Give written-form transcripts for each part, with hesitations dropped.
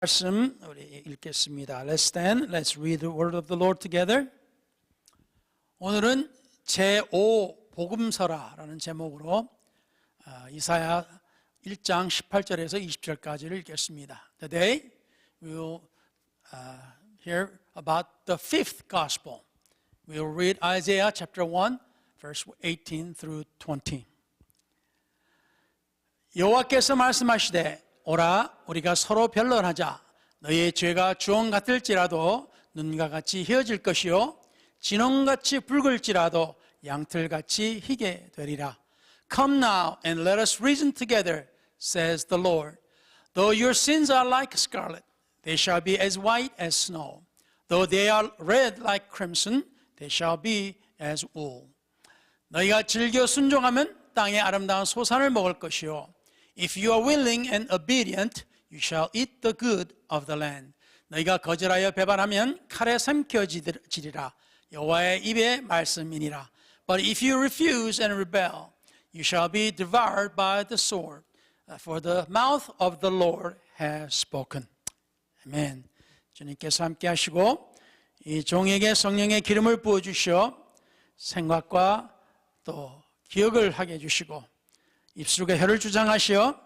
말씀 우리 읽겠습니다. Let's stand. Let's read the word of the Lord together. 오늘은 제5 복음서라라는 제목으로 이사야 1장 18절에서 20절까지를 읽겠습니다. Today we will hear about the fifth gospel. We will read Isaiah chapter 1 verse 18 through 20. 여호와께서 말씀하시되 오라 우리가 서로 변론하자. 너희의 죄가 주홍 같을지라도 눈과 같이 희어질 것이요 진홍같이 붉을지라도 양털같이 희게 되리라. Come now and let us reason together, says the Lord. Though your sins are like scarlet, they shall be as white as snow. Though they are red like crimson, they shall be as wool. 너희가 즐겨 순종하면 땅의 아름다운 소산을 먹을 것이요 If you are willing and obedient, you shall eat the good of the land. 너희가 거절하여 배반하면 칼에 삼켜지리라. 여호와의 입의 말씀이니라. But if you refuse and rebel, you shall be devoured by the sword. For the mouth of the Lord has spoken. 아멘. 주님께서 함께 하시고 이 종에게 성령의 기름을 부어주시어 생각과 또 기억을 하게 해주시고 입술과 혀를 주장하시어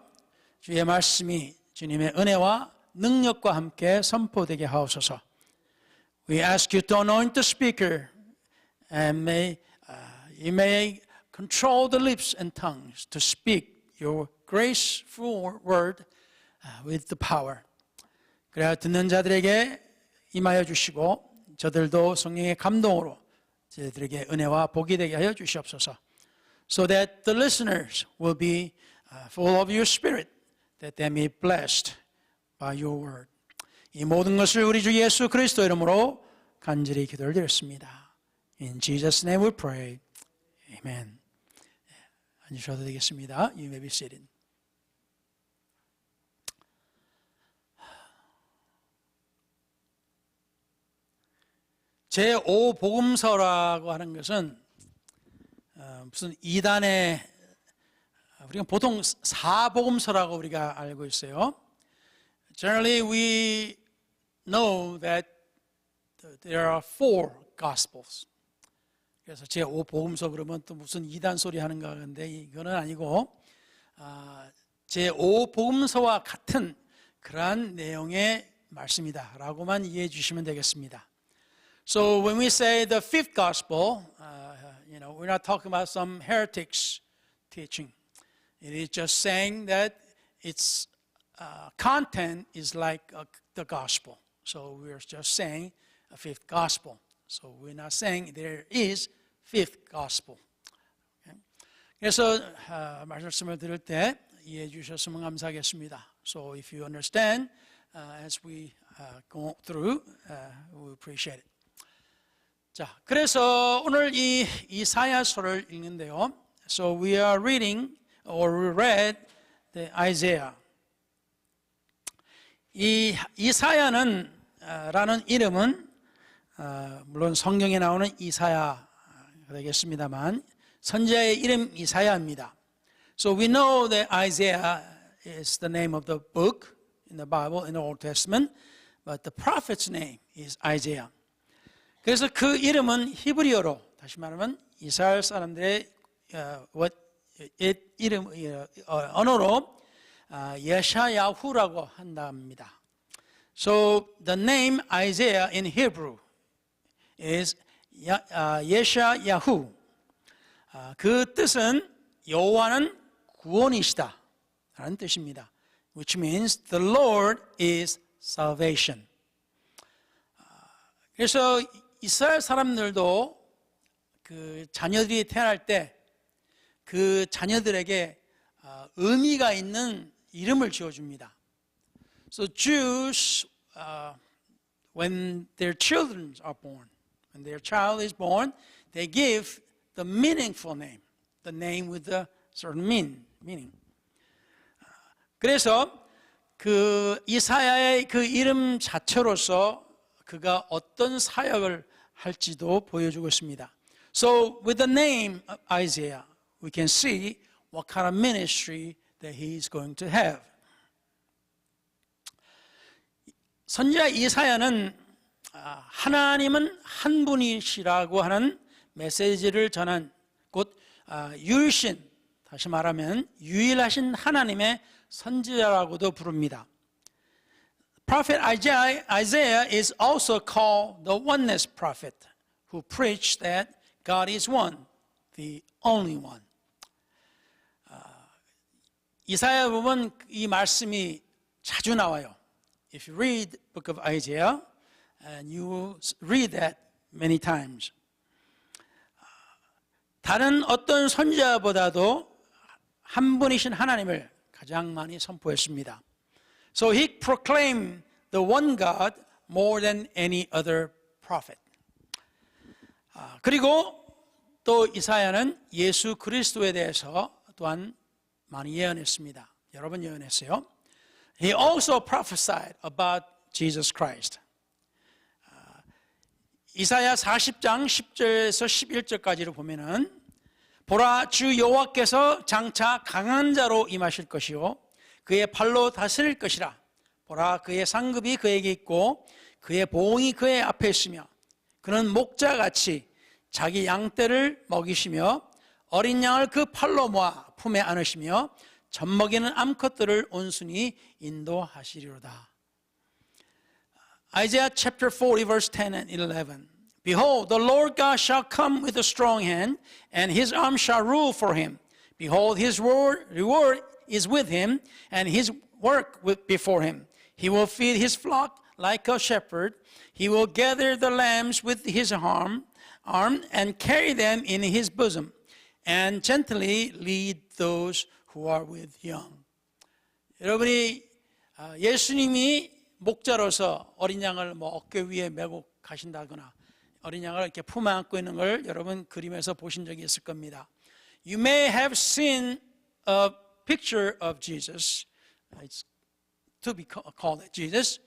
주의 말씀이 주님의 은혜와 능력과 함께 선포되게 하옵소서. We ask you to anoint the speaker and you may control the lips and tongues to speak your graceful word with the power. 그래야 듣는 자들에게 임하여 주시고 저들도 성령의 감동으로 저들에게 은혜와 복이 되게 하여 주시옵소서. So that the listeners will be full of your spirit, that they may be blessed by your word. 이 모든 것을 우리 주 예수 그리스도 이름으로 간절히 기도를 드렸습니다. In Jesus' name we pray. Amen. 앉으셔도 되겠습니다. You may be seated. 제5 복음서라고 하는 것은 무슨 이단의 우리가 보통 사복음서라고 우리가 알고 있어요. Generally we know that there are four gospels. 그래서 제5 복음서 그러면 또 무슨 이단 소리 하는가 하는데 이거는 아니고 제5 복음서와 같은 그러한 내용의 말씀이다라고만 이해해 주시면 되겠습니다. So when we say the fifth gospel, we're not talking about some heretics teaching. It is just saying that its content is like the gospel. So we're just saying a fifth gospel. So we're not saying there is fifth gospel. Okay? 그래서 말씀을 드릴 때 이해해 주셨으면 감사하겠습니다. So if you understand as we go through, we appreciate it. 자, 그래서 오늘 이 이사야서를 읽는데요. So we are reading or we read the Isaiah. 이 이사야는 라는 이름은 물론 성경에 나오는 이사야가 되겠습니다만 선지자의 이름 이사야입니다. So we know that Isaiah is the name of the book in the Bible in the Old Testament, but the prophet's name is Isaiah. 그래서 그 이름은 히브리어로 다시 말하면 이스라엘 사람들의 이름 언어로 예샤야후라고 한답니다. So the name Isaiah in Hebrew is 예샤야후. 그 뜻은 여호와는 구원이시다 라는 뜻입니다. Which means the Lord is salvation. 그래서 이스라엘 사람들도 그 자녀들이 태어날 때 그 자녀들에게 의미가 있는 이름을 지어줍니다. So Jews, when their children are born, when their child is born, they give the meaningful name, the name with a certain meaning. 그래서 그 이사야의 그 이름 자체로서 그가 어떤 사역을 할지도 보여주고 있습니다. So with the name of Isaiah, we can see what kind of ministry that he is going to have. 선지자 이사야는 하나님은 한 분이시라고 하는 메시지를 전한 곧 유일신, 다시 말하면 유일하신 하나님의 선지자라고도 부릅니다. Prophet Isaiah is also called the oneness prophet who preached that God is one, the only one. 이사야 보면 이 말씀이 자주 나와요. If you read the book of Isaiah, and you read that many times. 다른 어떤 선지자보다도 한 분이신 하나님을 가장 많이 선포했습니다. So he proclaimed the one God more than any other prophet. 그리고 또 이사야는 예수 그리스도에 대해서 또한 많이 예언했습니다. 여러 번 예언했어요. He also prophesied about Jesus Christ. 이사야 40장 10절에서 11절까지를 보면은 보라 주 여호와께서 장차 강한 자로 임하실 것이요 그의 팔로 다스릴 것이라. 보라 그의 상급이 그에게 있고 그의 보응이 그의 앞에 있으며 그는 목자같이 자기 양떼를 먹이시며 어린 양을 그 팔로 모아 품에 안으시며 젖먹이는 암컷들을 온순히 인도하시리로다. Isaiah chapter 40 verse 10 and 11. Behold, the Lord God shall come with a strong hand, and his arm shall rule for him. Behold, his reward is with him, and his work before him. He will feed his flock like a shepherd. He will gather the lambs with his arm and carry them in his bosom, and gently lead those who are with young. 여러분이 예수님이 목자로서 어린 양을 어깨 위에 메고 가신다거나 어린 양을 이렇게 품에 안고 있는 걸 여러분 그림에서 보신 적이 있을 겁니다. You may have seen a picture of Jesus. It's to be called Jesus,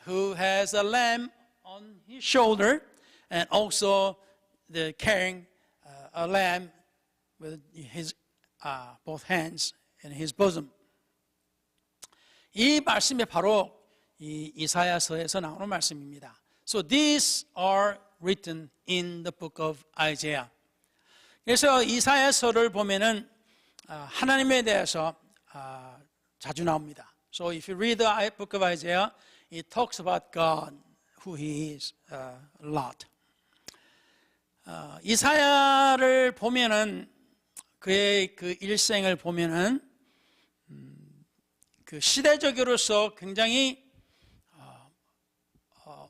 who has a lamb on his shoulder and also carrying a lamb with his both hands in his bosom. 이 말씀이 바로 이 이사야서에서 나오는 말씀입니다. So these are written in the book of Isaiah. 그래서 이사야서를 보면은 하나님에 대해서 자주 나옵니다. So if you read the book of Isaiah, it talks about God, who He is a lot. 이사야를 보면은 그의 그 일생을 보면은 그 시대적으로서 굉장히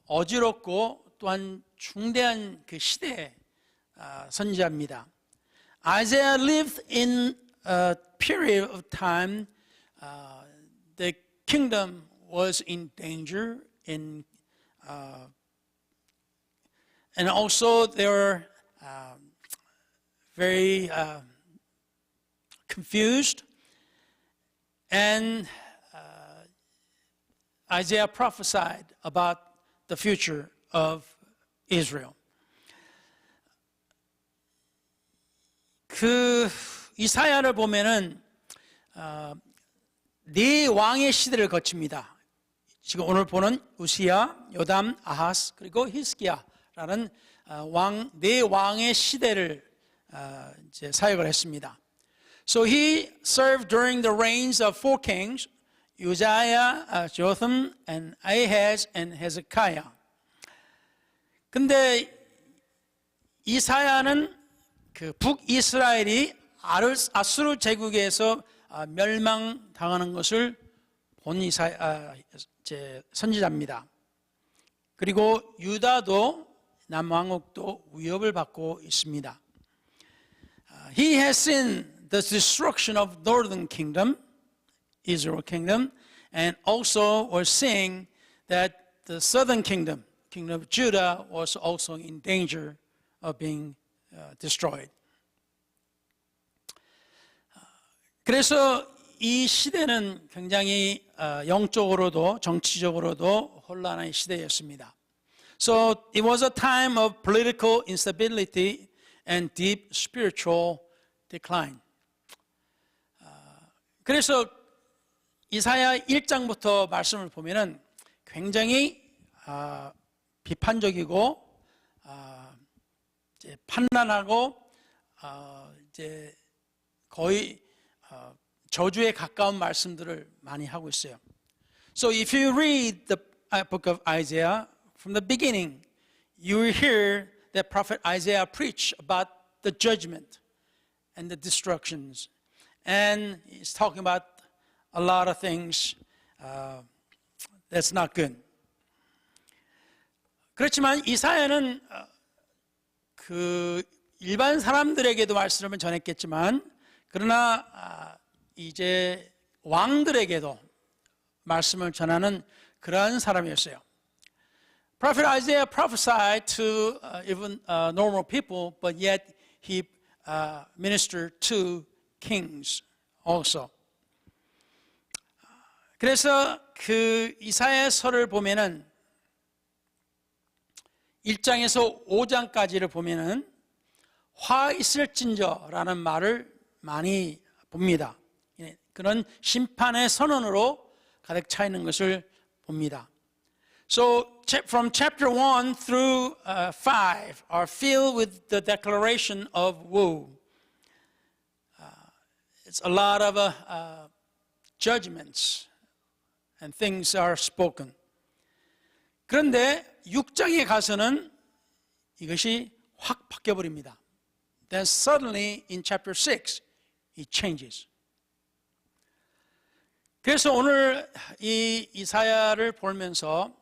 어지럽고 또한 중대한 그 시대의 선지자입니다. Isaiah lived in a period of time the kingdom was in danger and also they were very confused, and Isaiah prophesied about the future of Israel. 그 이사야를 보면은 네 왕의 시대를 거칩니다. 지금 오늘 보는 우시야, 요담, 아하스 그리고 히스기야라는 네 왕의 시대를 이제 사역을 했습니다. So he served during the reigns of four kings, Uzziah, Jotham, and Ahaz, and Hezekiah. 근데 이사야는 그 북이스라엘이 아수르 제국에서 멸망당하는 것을 본 선지자입니다. 그리고 유다도 남왕국도 위협을 받고 있습니다. He has seen the destruction of northern kingdom, Israel kingdom, and also was seeing that the southern kingdom, kingdom of Judah, was also in danger of being destroyed. 그래서 이 시대는 굉장히 영적으로도 정치적으로도 혼란의 시대였습니다. So it was a time of political instability and deep spiritual decline. 그래서 이사야 1장부터 말씀을 보면은 굉장히 비판적이고 이제 판단하고 이제 거의 저주에 가까운 말씀들을 많이 하고 있어요. So if you read the book of Isaiah from the beginning, you will hear that prophet Isaiah preach about the judgment and the destructions. And he's talking about a lot of things that's not good. 그렇지만 이사야는 그 일반 사람들에게도 말씀을 전했겠지만 그러나 이제 왕들에게도 말씀을 전하는 그러한 사람이었어요. Prophet Isaiah prophesied to even normal people, but yet he ministered to kings also. 그래서 그 이사야서를 보면은 1장에서 5장까지를 보면은 화 있을진저라는 말을 많이 봅니다. 그런 심판의 선언으로 가득 차 있는 것을 봅니다. So from chapter 1 through 5 are filled with the declaration of woe. It's a lot of judgments and things are spoken. 그런데 6장에 가서는 이것이 확 바뀌어버립니다. Then suddenly in chapter 6 it changes. 그래서 오늘 이 이사야를 보면서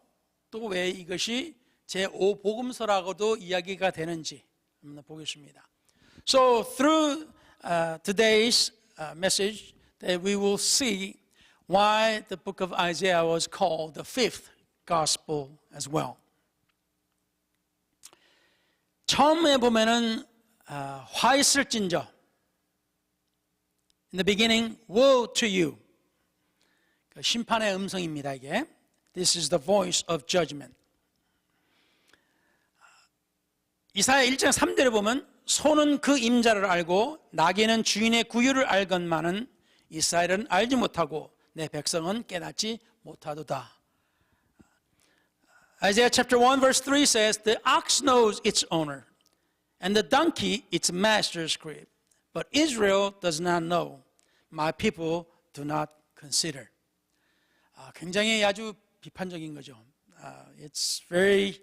또 왜 이것이 제5복음서라고도 이야기가 되는지 한번 보겠습니다. So through today's message that we will see why the book of Isaiah was called the fifth gospel as well. 처음에 보면은 화 있을진저 In the beginning, woe to you. 심판의 음성입니다, 이게. This is the voice of judgment. 이사야 1장 3절에 보면 소는 그 임자를 알고 나귀는 주인의 구유를 알건만은 이스라엘은 알지 못하고 내 백성은 깨닫지 못하도다. Isaiah chapter 1 verse 3 says, The ox knows its owner, and the donkey its master's crib. But Israel does not know. My people do not consider. 굉장히 아주 비판적인 거죠. It's very,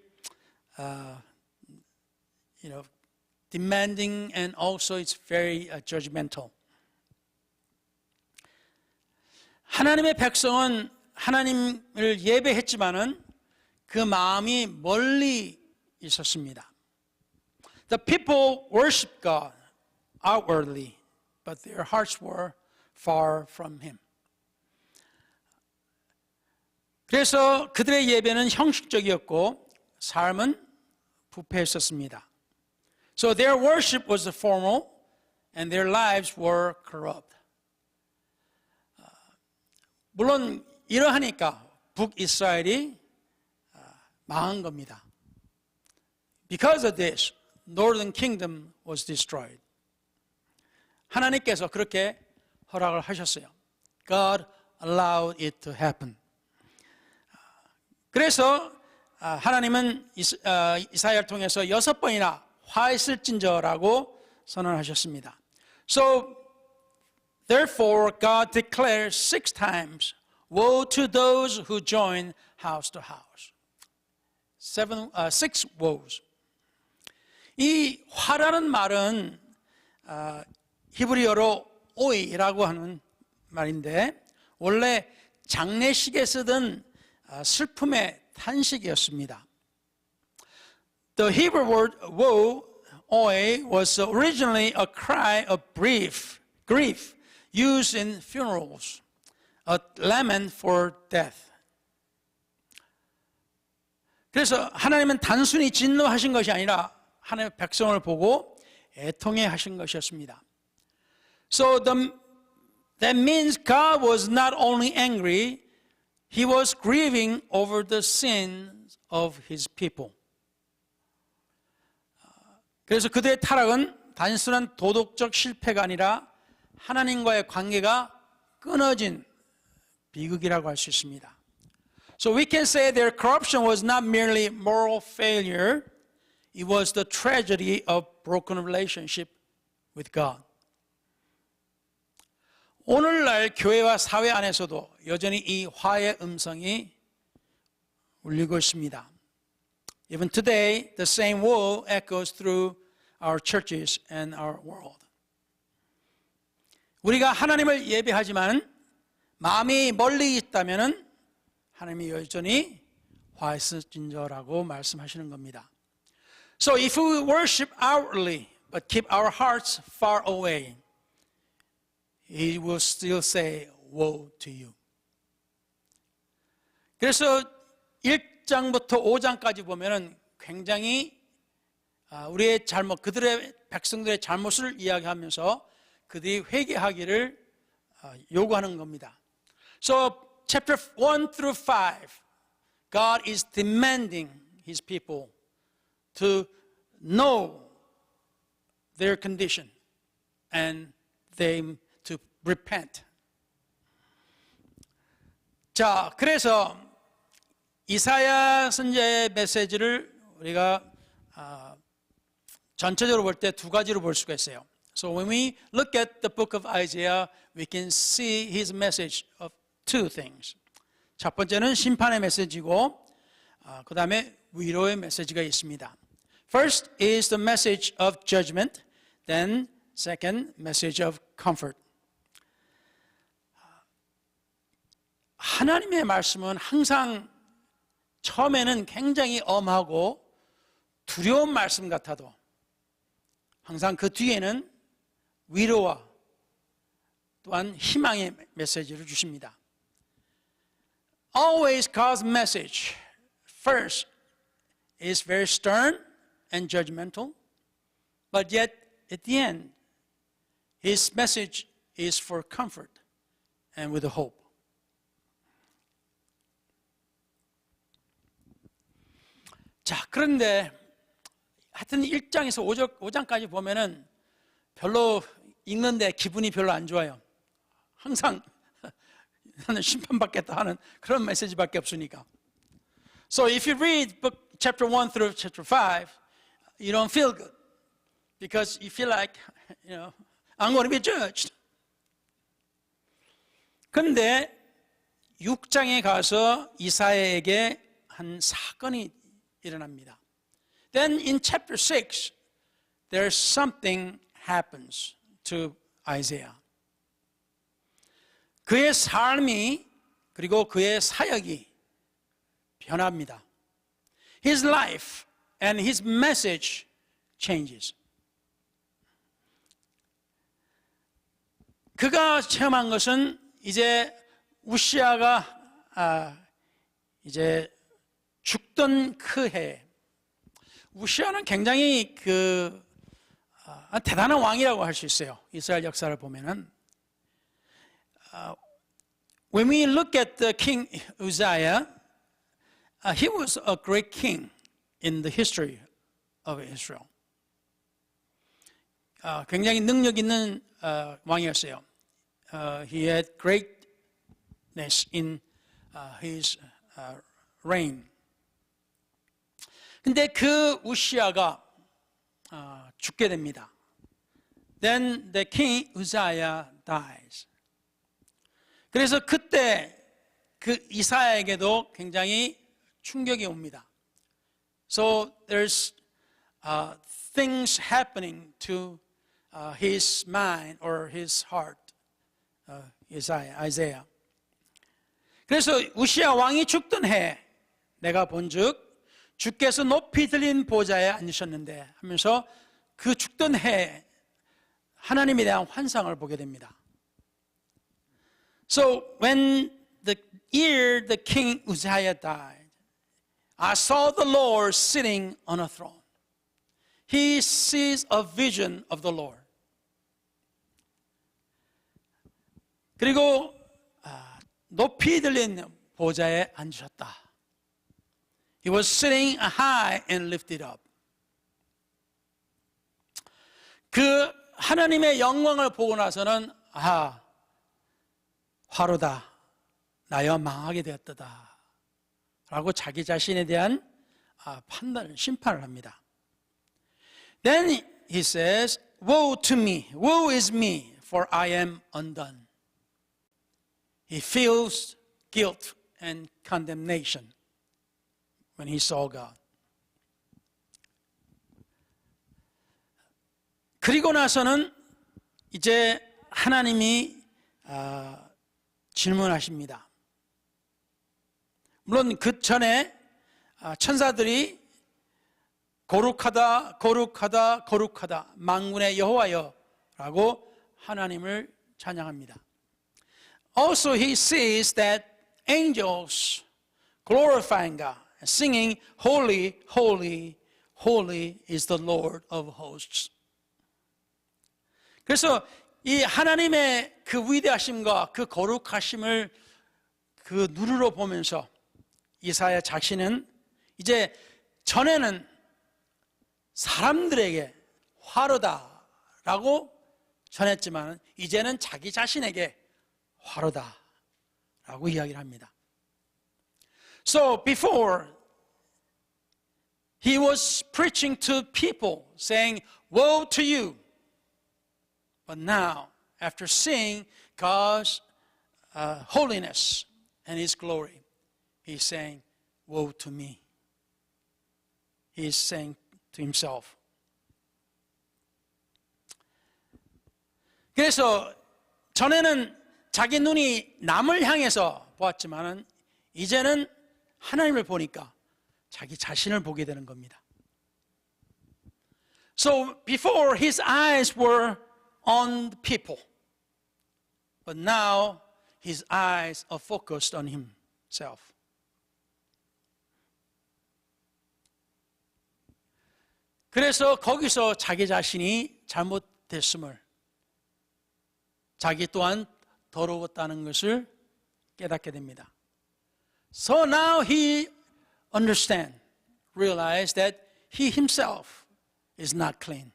demanding and also it's very judgmental. 하나님의 백성은 하나님을 예배했지만은 그 마음이 멀리 있었습니다. The people worshiped God outwardly, but their hearts were far from Him. 그래서 그들의 예배는 형식적이었고 삶은 부패했었습니다. So their worship was formal and their lives were corrupt. 물론 이러하니까 북이스라엘이 망한 겁니다. Because of this, Northern Kingdom was destroyed. 하나님께서 그렇게 허락을 하셨어요. God allowed it to happen. 그래서 하나님은 이사야를 통해서 6번이나 화 있을진저라고 선언하셨습니다. So therefore God declares 6 times, woe to those who join house to house. 6 woes. 이 화라는 말은 히브리어로 오이라고 하는 말인데 원래 장례식에 쓰던 슬픔의 탄식이었습니다. The Hebrew word woe, oi, was originally a cry of grief used in funerals, a lament for death. 그래서 하나님은 단순히 진노하신 것이 아니라 하나님의 백성을 보고 애통해 하신 것이었습니다. So that means God was not only angry, He was grieving over the sins of His people. 그래서 그들의 타락은 단순한 도덕적 실패가 아니라 하나님과의 관계가 끊어진 비극이라고 할 수 있습니다. So we can say their corruption was not merely moral failure, it was the tragedy of broken relationship with God. 오늘날 교회와 사회 안에서도 여전히 이 화의 음성이 울리고 있습니다. Even today, the same woe echoes through our churches and our world. 우리가 하나님을 예배하지만 마음이 멀리 있다면 하나님이 여전히 화해스진저라고 말씀하시는 겁니다. So if we worship outwardly but keep our hearts far away, He will still say, woe to you. 그래서 1장부터 5장까지 보면은 굉장히 우리의 잘못, 그들의 백성들의 잘못을 이야기하면서 그들이 회개하기를 요구하는 겁니다. So chapter 1 through 5, God is demanding His people to know their condition and them to repent. 자, 그래서 이사야 선지자의 메시지를 우리가 전체적으로 볼 때 두 가지로 볼 수가 있어요. So when we look at the book of Isaiah, we can see his message of two things. 첫 번째는 심판의 메시지고 그 다음에 위로의 메시지가 있습니다. First is the message of judgment, then second, message of comfort. 하나님의 말씀은 항상 처음에는 굉장히 엄하고 두려운 말씀 같아도 항상 그 뒤에는 위로와 또한 희망의 메시지를 주십니다. Always God's message first is very stern and judgmental, but yet at the end, His message is for comfort and with hope. 자, 그런데 하여튼 1장에서 5장까지 보면은 별로 읽는데 기분이 별로 안 좋아요. 항상 나는 심판받겠다 하는 그런 메시지밖에 없으니까. So if you read book chapter 1 through chapter 5, you don't feel good because you feel like, I'm going to be judged. 그런데 6장에 가서 이사야에게 한 사건이 일어납니다. Then in chapter 6, there's something happens to Isaiah. 그의 삶이 그리고 그의 사역이 변합니다. His life and his message changes. 그가 체험한 것은 이제 우시아가 이제 죽던 그 해. 우시아는 굉장히 대단한 왕이라고 할 수 있어요. 이스라엘 역사를 보면은. When we look at the king Uzziah, he was a great king in the history of Israel. 굉장히 능력 있는 왕이었어요. He had greatness in his reign. 근데 그 우시아가 죽게 됩니다. Then the king Uzziah dies. 그래서 그때 그 이사야에게도 굉장히 충격이 옵니다. So there's things happening to his mind or his heart, Isaiah. 그래서 우시아 왕이 죽던 해 내가 본즉 주께서 높이 들린 보좌에 앉으셨는데 하면서 그 죽던 해 하나님에 대한 환상을 보게 됩니다. So when the year the king Uzziah died, I saw the Lord sitting on a throne. He sees a vision of the Lord. 그리고 높이 들린 보좌에 앉으셨다. He was sitting high and lifted up. 그 하나님의 영광을 보고 나서는 화로다. 나여 망하게 되었다. 라고 자기 자신에 대한 판단을, 심판을 합니다. Then he says, woe to me, woe is me, for I am undone. He feels guilt and condemnation when he saw God. 그리고 나서는 이제 하나님이 질문하십니다. 물론 그 전에 천사들이 거룩하다, 거룩하다, 거룩하다, 만군의 여호와여 라고 하나님을 찬양합니다. Also he sees that angels glorifying God, singing, Holy, holy, holy is the Lord of hosts. 그래서 이 하나님의 그 위대하심과 그 거룩하심을 그 눈으로 보면서 이사야 자신은 이제 전에는 사람들에게 화로다라고 전했지만 이제는 자기 자신에게 화로다라고 이야기를 합니다. So before he was preaching to people saying, woe to you. But now, after seeing God's holiness and His glory, He's saying, woe to me. He's saying to himself. 그래서 전에는 자기 눈이 남을 향해서 보았지만은 이제는 하나님을 보니까 자기 자신을 보게 되는 겁니다. So before his eyes were on the people, but now his eyes are focused on himself. 그래서 거기서 자기 자신이 잘못됐음을, 자기 또한 더러웠다는 것을 깨닫게 됩니다. So now he realized that he himself is not clean.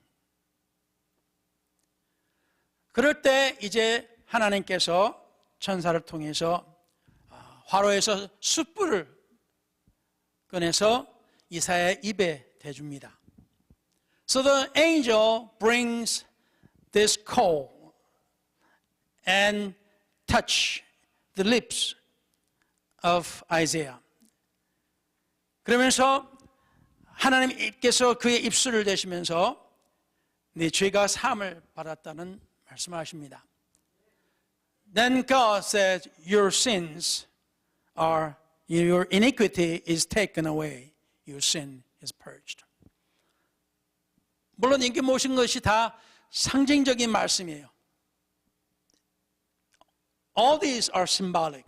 그럴 때 이제 하나님께서 천사를 통해서 화로에서 숯불을 꺼내서 이사야의 입에 대줍니다. So the angel brings this coal and touch the lips of Isaiah. 그러면서 하나님께서 그의 입술을 대시면서 네 죄가 사함을 받았다는 말씀을 하십니다. Then God said, your sins are, your iniquity is taken away, your sin is purged. 물론 이게 모든 것이 다 상징적인 말씀이에요. All these are symbolic.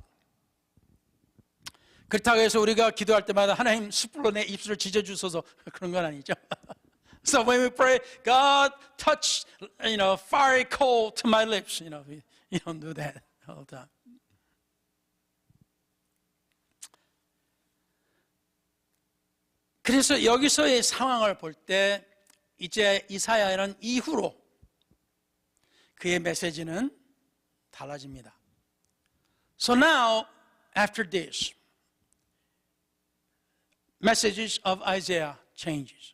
그렇다고 해서 우리가 기도할 때마다 하나님 숯불로 내 입술을 지져주소서 그런 건 아니죠. So when we pray, God touch, fiery coal to my lips. You don't do that all the time. 그래서 여기서의 상황을 볼 때 이제 이사야는 이후로 그의 메시지는 달라집니다. So now, after this, messages of Isaiah changes.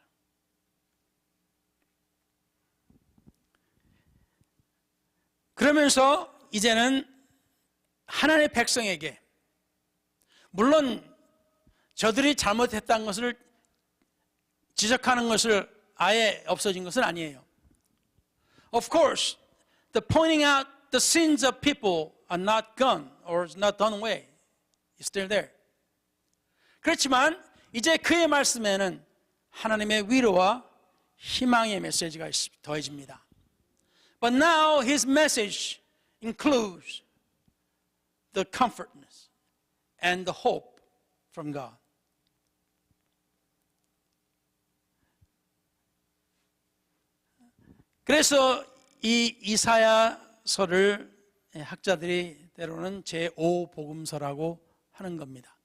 그러면서 이제는 하나님의 백성에게, 물론 저들이 잘못했다는 것을 지적하는 것을 아예 없어진 것은 아니에요. Of course, the pointing out the sins of people are not gone or is not done away. It's still there. 그렇지만 이제 그의 말씀에는 하나님의 위로와 희망의 메시지가 더해집니다. But now his message includes the comfortness and the hope from God. 그래서 이 이사야서를 학자들이 때로는 제5복음서라고 하는 겁니다.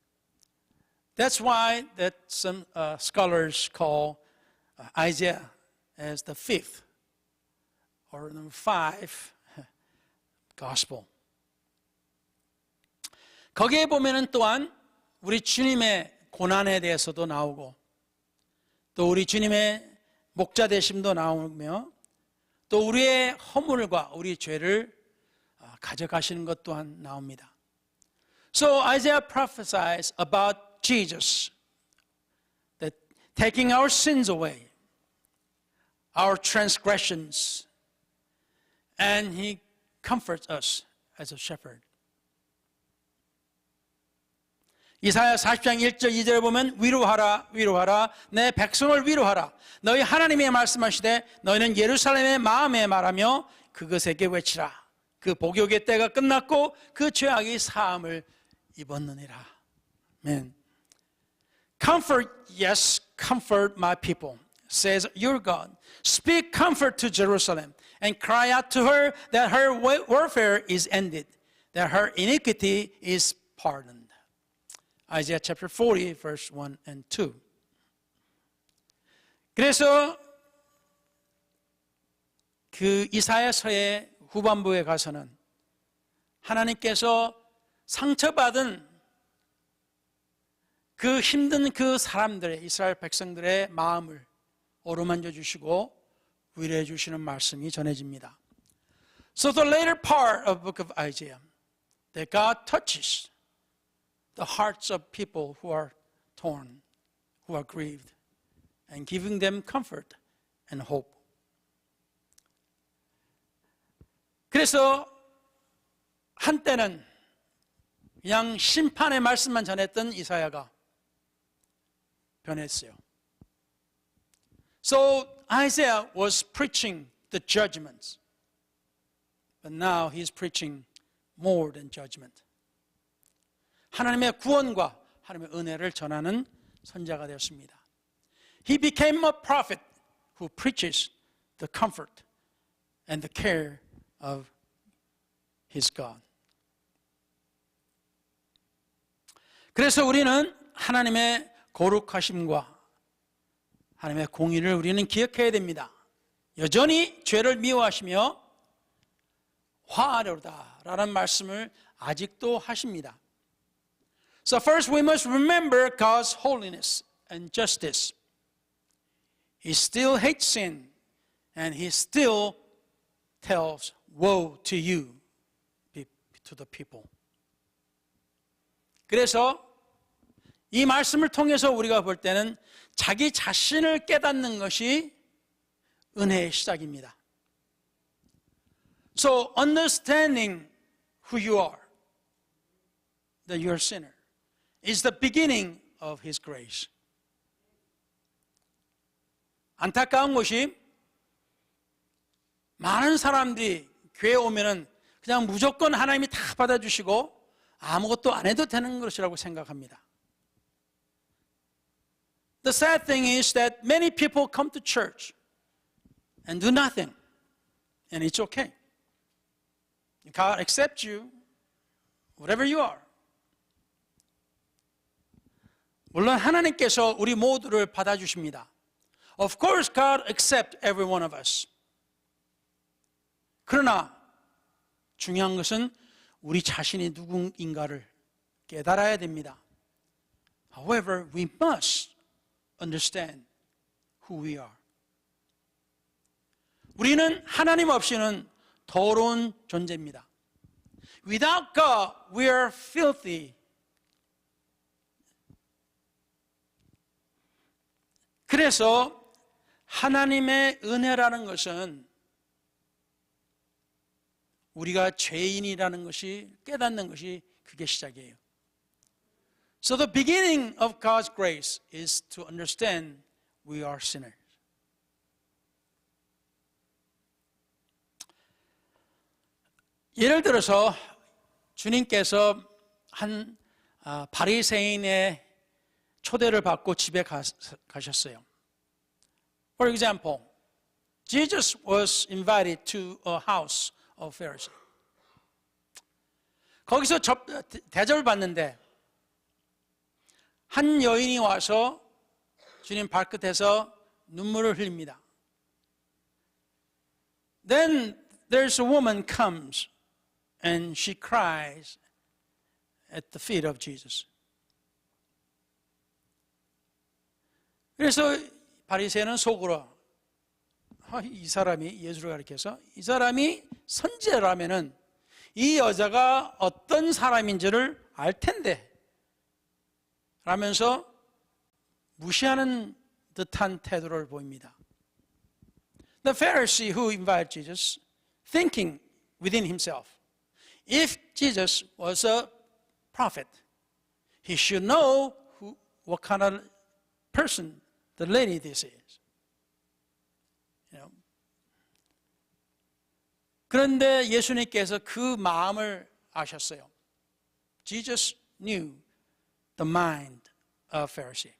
That's why that some scholars call Isaiah as the fifth or number 5 gospel. 거기에 보면은 또한 우리 주님의 고난에 대해서도 나오고 또 우리 주님의 목자 되심도 나오며 또 우리의 허물과 우리 죄를 가져가시는 것 또한 나옵니다. So Isaiah prophesies about Jesus, that taking our sins away, our transgressions, and He comforts us as a shepherd. 이사야 40장 1절 2절에 보면 위로하라 위로하라 내 백성을 위로하라 너희 하나님이 말씀하시되 너희는 예루살렘의 마음에 말하며 그것에게 외치라 그 복역의 때가 끝났고 그 죄악이 사함을 입었느니라. Amen. Comfort, yes, comfort my people, says your God. Speak comfort to Jerusalem and cry out to her that her warfare is ended, that her iniquity is pardoned. Isaiah chapter 40, verse 1 and 2. 그래서 그 이사야서의 후반부에 가서는 하나님께서 상처받은 그 힘든 그 사람들의 이스라엘 백성들의 마음을 어루만져 주시고 위로해 주시는 말씀이 전해집니다. So the later part of the book of Isaiah, that God touches the hearts of people who are torn, who are grieved, and giving them comfort and hope. 그래서 한때는 그냥 심판의 말씀만 전했던 이사야가 변했어요. So Isaiah was preaching the judgments, but now he's preaching more than judgment. 하나님의 구원과 하나님의 은혜를 전하는 선자가 되었습니다. He became a prophet who preaches the comfort and the care of his God. 그래서 우리는 하나님의 거룩하심과 하나님의 공의를 우리는 기억해야 됩니다. 여전히 죄를 미워하시며 화하려다라는 말씀을 아직도 하십니다. So first we must remember God's holiness and justice. He still hates sin and He still tells woe to you, to the people. 그래서 이 말씀을 통해서 우리가 볼 때는 자기 자신을 깨닫는 것이 은혜의 시작입니다. So understanding who you are, that you are a sinner, is the beginning of His grace. 안타까운 것이 많은 사람들이 교회에 오면은 그냥 무조건 하나님이 다 받아주시고 아무것도 안 해도 되는 것이라고 생각합니다. The sad thing is that many people come to church and do nothing, and it's okay. God accepts you, whatever you are. 물론 하나님께서 우리 모두를 받아주십니다. Of course, God accepts every one of us. 그러나 중요한 것은 우리 자신이 누구인가를 깨달아야 됩니다. However, we must understand who we are. 우리는 하나님 없이는 더러운 존재입니다. Without God, we are filthy. 그래서 하나님의 은혜라는 것은 우리가 죄인이라는 것이 깨닫는 것이 그게 시작이에요. So the beginning of God's grace is to understand we are sinners. 예를 들어서 주님께서 한 바리새인의 초대를 받고 집에 가셨어요. For example, Jesus was invited to a house of Pharisee. 거기서 대접을 받는데 한 여인이 와서 주님 발끝에서 눈물을 흘립니다. Then there's a woman comes and she cries at the feet of Jesus. 그래서 바리새인은 속으로 이 사람이 예수를 가리켜서 이 사람이 선지자라면은 이 여자가 어떤 사람인지를 알 텐데 라면서 무시하는 듯한 태도를 보입니다. The Pharisee who invited Jesus, thinking within himself, if Jesus was a prophet, he should know what kind of person the lady this is. 그런데 예수님께서 그 마음을 아셨어요. Jesus knew the mind of Pharisee.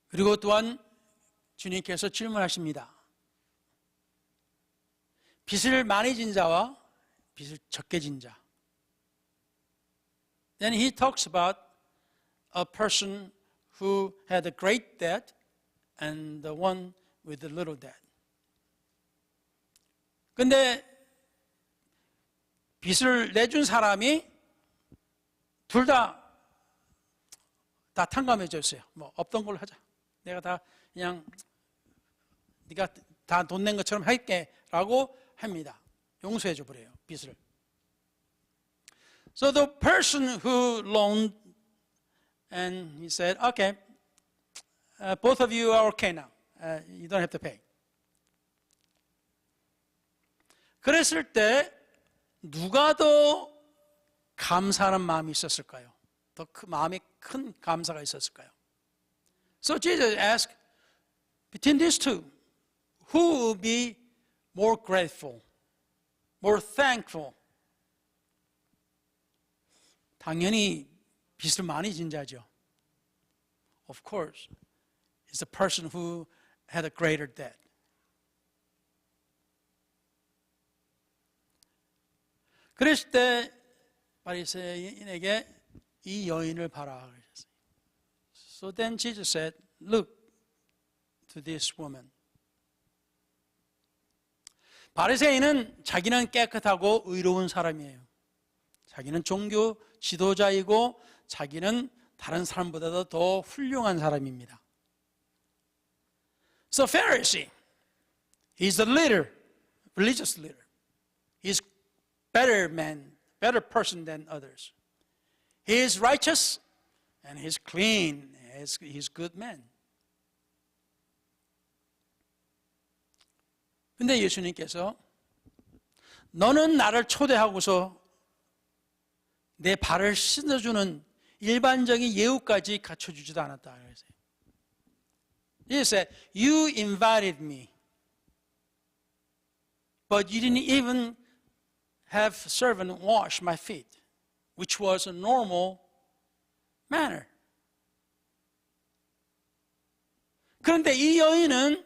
그리고 또한 주님께서 질문하십니다. 빚을 많이 진 자와 빚을 적게 진 자. Then he talks about a person who had a great debt and the one with a little debt. 근데 빚을 내준 사람이 둘 다 탕감해줬어요. 뭐 없던 걸로 하자. 내가 다 그냥 네가 다 돈 낸 것처럼 할게라고 합니다. 용서해줘 버려요. 빚을. So the person who loaned and he said, okay, both of you are okay now. You don't have to pay. 그랬을 때 누가 더 감사하는 마음이 있었을까요? 더 마음에 큰 감사가 있었을까요? So Jesus asked, between these two, who will be more grateful, more thankful? 당연히 빚을 많이 진 자죠. Of course, it's the person who had a greater debt. 그랬을 때 바리새인에게 이 여인을 봐라 그러셨어요. So then Jesus said, look to this woman. 바리새인은 자기는 깨끗하고 의로운 사람이에요. 자기는 종교 지도자이고 자기는 다른 사람보다도 더 훌륭한 사람입니다. So Pharisee, he's the leader, religious leader. He's better man, better person than others. He is righteous and he's clean. He's good man. 근데 예수님께서 너는 나를 초대하고서 내 발을 씻어주는 일반적인 예우까지 갖춰주지도 않았다. 그랬어요. He said, you invited me, but you didn't even have servant wash my feet, which was a normal manner. 그런데 이 여인은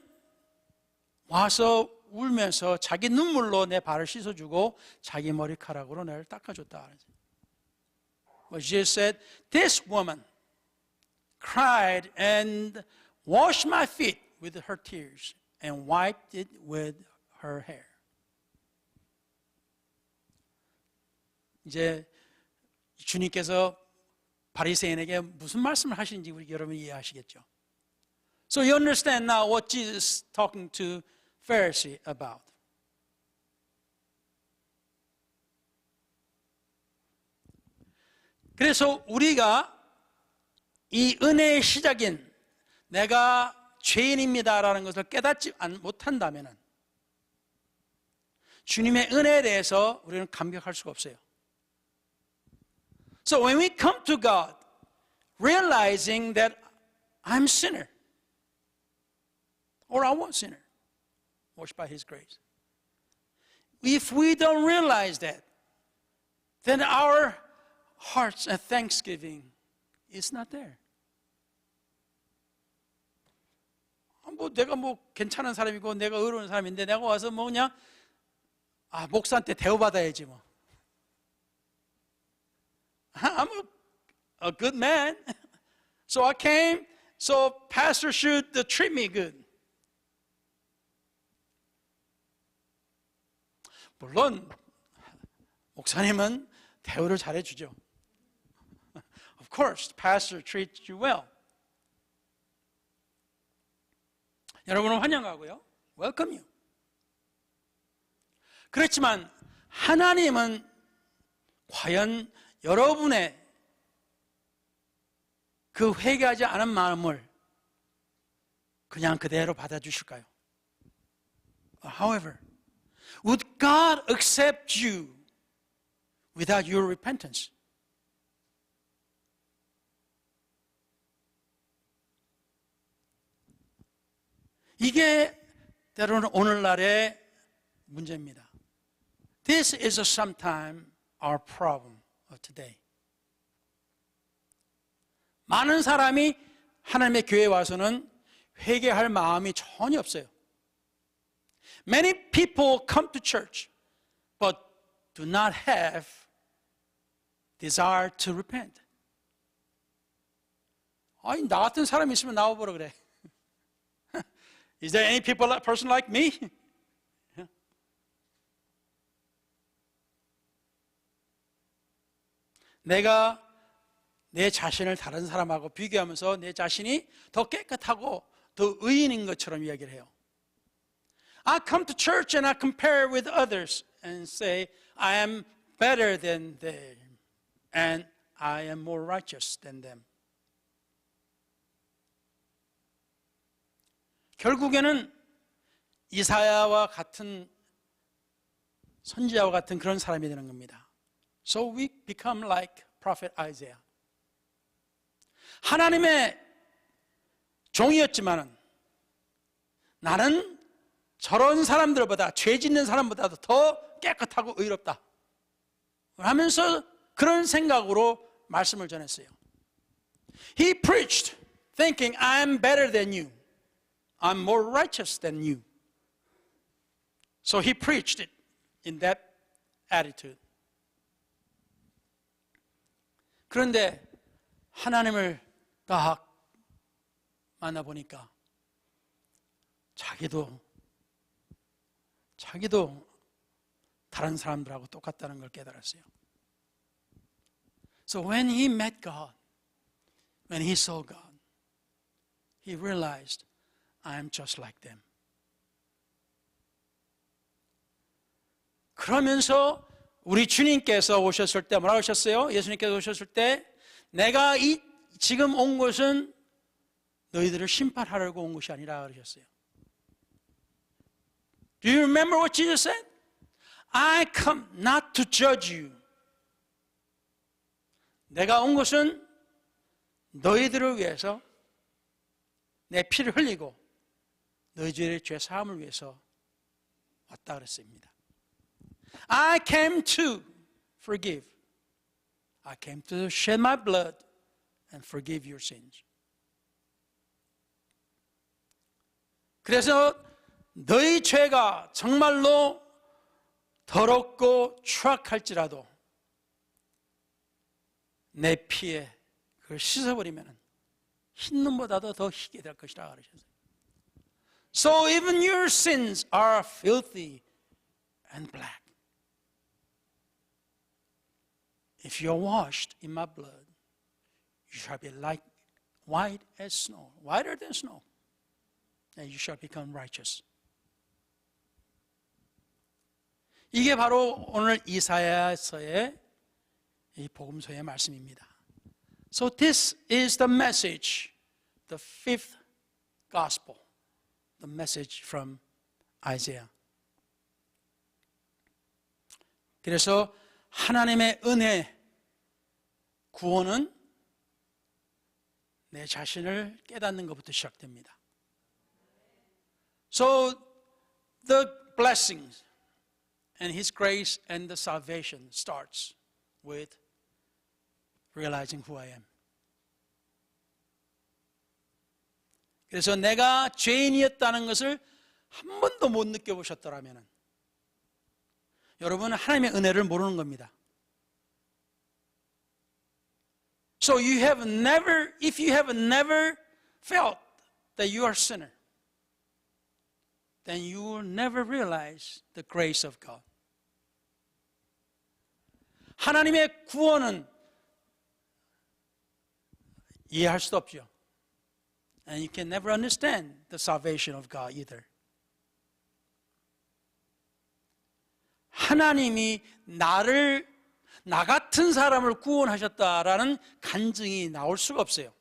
와서 울면서 자기 눈물로 내 발을 씻어주고 자기 머리카락으로 나를 닦아줬다. But Jesus said, this woman cried and washed my feet with her tears and wiped it with her hair. 이제 주님께서 바리새인에게 무슨 말씀을 하시는지 우리 여러분 이해하시겠죠? So you understand now what Jesus is talking to Pharisee about. 그래서 우리가 이 은혜의 시작인 내가 죄인입니다라는 것을 깨닫지 못한다면 주님의 은혜에 대해서 우리는 감격할 수가 없어요. So when we come to God, realizing that I'm sinner, or I was sinner, washed by His grace. If we don't realize that, then our hearts and thanksgiving is not there. 내가 괜찮은 사람이고 내가 의로운 사람인데 내가 와서 그냥 목사한테 대우받아야지 뭐. I'm a good man. So I came, so pastor should treat me good. 물론 목사님은 대우를 잘해주죠. Of course, the pastor treats you well. 여러분을 환영하고요. Welcome you. 그렇지만 하나님은 과연 여러분의 그 회개하지 않은 마음을 그냥 그대로 받아주실까요? However, would God accept you without your repentance? 이게 때로는 오늘날의 문제입니다. This is sometimes our problem of today. 많은 사람이 하나님의 교회에 와서는 회개할 마음이 전혀 없어요. Many people come to church but do not have desire to repent. 아니, 나 같은 사람이 있으면 나와보라 그래. Is there any person like me? 내가 내 자신을 다른 사람하고 비교하면서 내 자신이 더 깨끗하고 더 의인인 것처럼 이야기를 해요. I come to church and I compare with others and say I am better than them and I am more righteous than them. 결국에는 이사야와 같은 선지자와 같은 그런 사람이 되는 겁니다. So we become like prophet Isaiah. 하나님의 종이었지만은 나는 저런 사람들보다 죄 짓는 사람보다도 더 깨끗하고 의롭다 하면서 그런 생각으로 말씀을 전했어요. He preached thinking I'm better than you. I'm more righteous than you. So he preached it in that attitude. 그런데 하나님을 딱 만나보니까 자기도 다른 사람들하고 똑같다는 걸 깨달았어요. So when he met God, when he saw God, he realized I am just like them. 그러면서 우리 주님께서 오셨을 때 뭐라고 하셨어요? 예수님께서 오셨을 때 내가 지금 온 것은 너희들을 심판하려고 온 것이 아니라 그러셨어요. Do you remember what Jesus said? I come not to judge you. 내가 온 것은 너희들을 위해서 내 피를 흘리고 너희들의 죄 사함을 위해서 왔다 그랬습니다. I came to forgive. I came to shed my blood and forgive your sins. 그래서 너희 죄가 정말로 더럽고 추악할지라도 내 피에 그걸 씻어버리면 흰 눈보다도 더 희게 될 것이라 그러셨어요. So even your sins are filthy and black. If you are washed in my blood, you shall be like white as snow, whiter than snow, and you shall become righteous. 이게 바로 오늘 이사야서의 이 복음서의 말씀입니다. So this is the message, the fifth gospel, the message from Isaiah. 그래서 하나님의 은혜, 구원은 내 자신을 깨닫는 것부터 시작됩니다. So the blessings and His grace and the salvation starts with realizing who I am. 그래서 내가 죄인이었다는 것을 한 번도 못 느껴보셨더라면 여러분은 하나님의 은혜를 모르는 겁니다. So you have never, if you have never felt that you are a sinner, then you will never realize the grace of God. 하나님의 구원은 이해할 수도 없죠. And you can never understand the salvation of God either. 하나님이 나 같은 사람을 구원하셨다라는 간증이 나올 수가 없어요.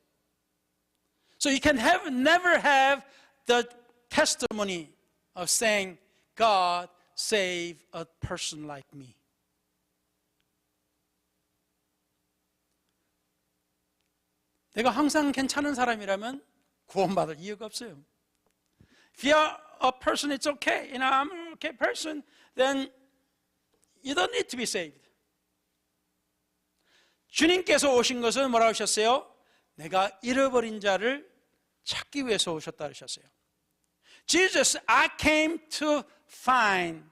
So you can never have the testimony of saying, God save a person like me. 내가 항상 괜찮은 사람이라면 구원받을 이유가 없어요. If you're a person, it's okay. I'm an okay person, then you don't need to be saved. 주님께서 오신 것은 뭐라고 하셨어요? 내가 잃어버린 자를 찾기 위해서 오셨다 하셨어요. Jesus, I came to find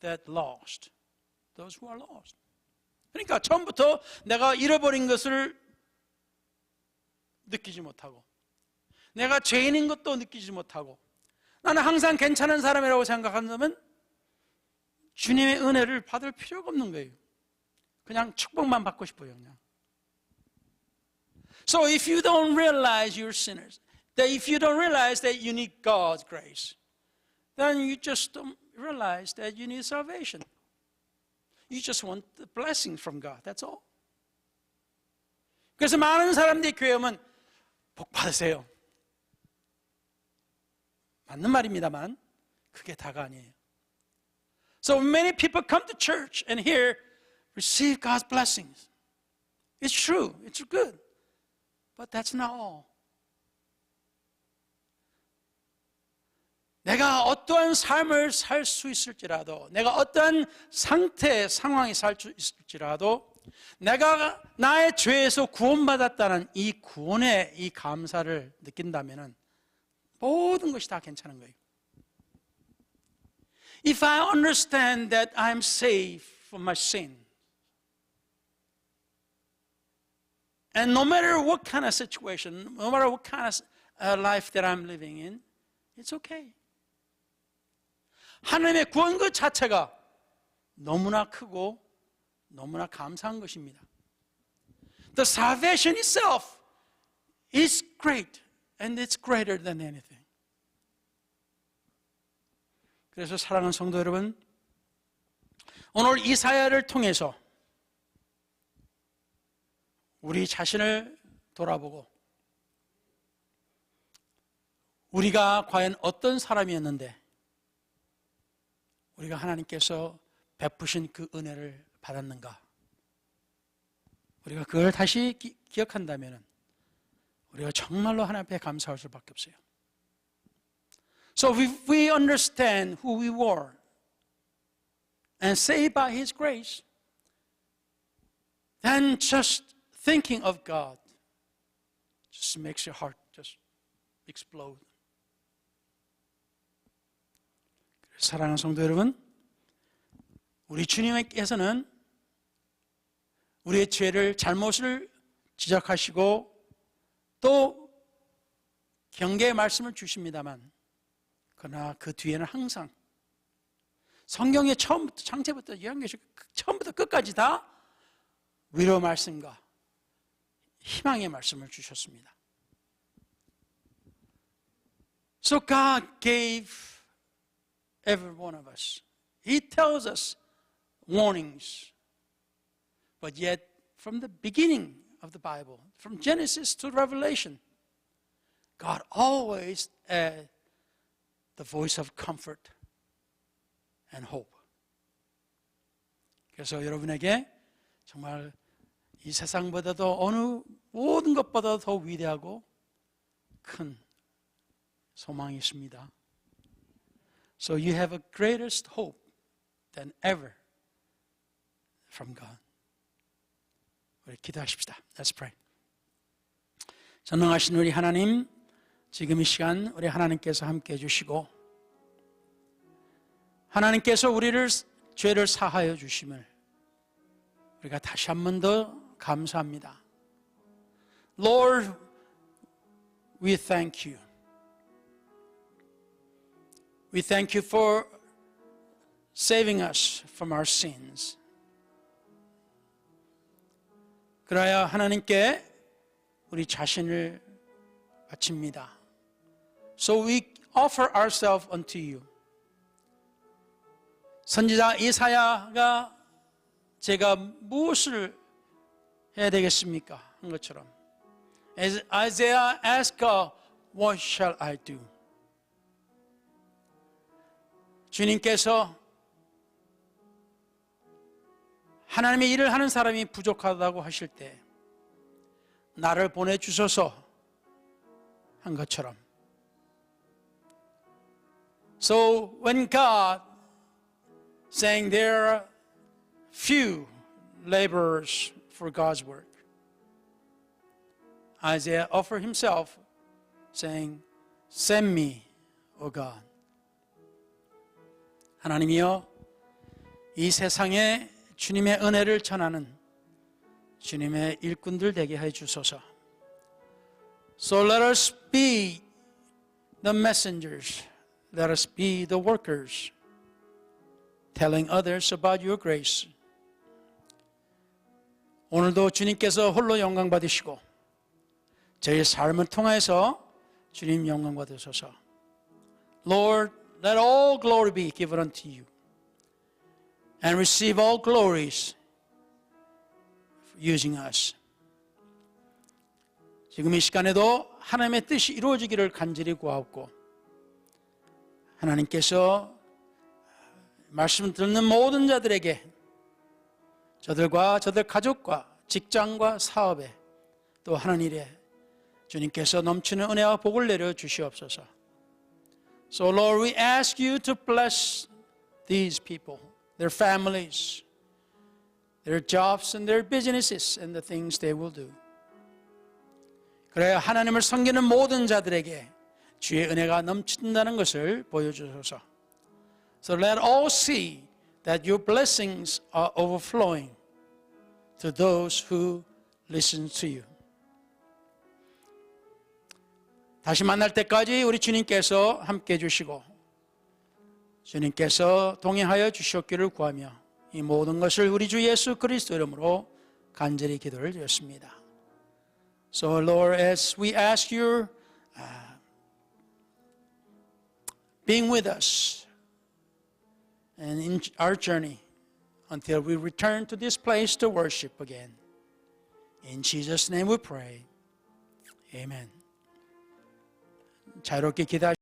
that lost. Those who are lost. 그러니까 처음부터 내가 잃어버린 것을 느끼지 못하고 내가 죄인인 것도 느끼지 못하고 나는 항상 괜찮은 사람이라고 생각한다면 주님의 은혜를 받을 필요가 없는 거예요. 그냥 축복만 받고 싶어요. 그냥. So if you don't realize you're sinners, that if you don't realize that you need God's grace, then you just don't realize that you need salvation. You just want the blessing from God. That's all. 그래서 많은 사람들이 교회 오면 복 받으세요. 맞는 말입니다만 그게 다가 아니에요. So many people come to church and here receive God's blessings. It's true. It's good. But that's not all. 내가 어떠한 삶을 살 수 있을지라도 내가 어떠한 상태, 상황에 살 수 있을지라도 내가 나의 죄에서 구원받았다는 이 구원의 이 감사를 느낀다면 모든 것이 다 괜찮은 거예요. If I understand that I'm saved from my sin, and no matter what kind of situation, no matter what kind of life that I'm living in, it's okay. 하나님의 구원 그 자체가 너무나 크고 너무나 감사한 것입니다. The salvation itself is great and it's greater than anything. 그래서 사랑하는 성도 여러분, 오늘 이사야를 통해서 우리 자신을 돌아보고 우리가 과연 어떤 사람이었는데 우리가 하나님께서 베푸신 그 은혜를 받았는가? 우리가 그걸 다시 기억한다면 우리가 정말로 하나님 앞에 감사할 수밖에 없어요. So if we understand who we were and saved by His grace, then just thinking of God just makes your heart just explode. 사랑하는 성도 여러분, 우리 주님께서는 우리의 죄를, 잘못을 지적하시고 또 경계의 말씀을 주십니다만 그러나 그 뒤에는 항상 성경의 처음부터 창세부터 요한계시록 처음부터 끝까지 다 위로 말씀과 희망의 말씀을 주셨습니다. So God gave every one of us. He tells us warnings. But yet, from the beginning of the Bible, from Genesis to Revelation, God always had the voice of comfort and hope. 그래서 여러분에게 정말 이 세상보다도 어느 모든 것보다 더 위대하고 큰 소망이 있습니다. So you have a greatest hope than ever from God. 우리 기도하십시다. Let's pray. 전능하신 우리 하나님, 지금 이 시간 우리 하나님께서 함께 해주시고 하나님께서 우리를 죄를 사하여 주심을 우리가 다시 한 번 더 감사합니다. Lord, we thank you. We thank you for saving us from our sins. 그래야 하나님께 우리 자신을 바칩니다. So we offer ourselves unto you. 선지자 이사야가 제가 무엇을 해야 되겠습니까? 한 것처럼 As Isaiah asked God, what shall I do? 주님께서 하나님의 일을 하는 사람이 부족하다고 하실 때 나를 보내주소서 한 것처럼 So when God saying there are few laborers for God's work, Isaiah offered himself saying, Send me, O God. 하나님이여 이 세상에 주님의 은혜를 전하는 주님의 일꾼들 되게 해 주소서. So let us be the messengers. Let us be the workers. Telling others about your grace. 오늘도 주님께서 홀로 영광 받으시고 저희 삶을 통해서 주님 영광 받으소서. Lord, let all glory be given unto you. And receive all glories for using us. 지금 이 시간에도 하나님의 뜻이 이루어지기를 간절히 구하옵고 하나님께서 말씀 듣는 모든 자들에게 저들과 저들 가족과 직장과 사업에 또 하는 일에 주님께서 넘치는 은혜와 복을 내려 주시옵소서. So Lord, we ask you to bless these people, their families, their jobs and their businesses and the things they will do. 그래야 하나님을 섬기는 모든 자들에게 주의 은혜가 넘친다는 것을 보여주소서. So let all see that your blessings are overflowing to those who listen to you. 다시 만날 때까지 우리 주님께서 함께 해주시고 주님께서 동행하여 주시옵기를 구하며 이 모든 것을 우리 주 예수 그리스도 이름으로 간절히 기도를 드렸습니다. So Lord, as we ask you being with us and in our journey until we return to this place to worship again. In Jesus' name we pray. Amen. 자유롭게 기도하시고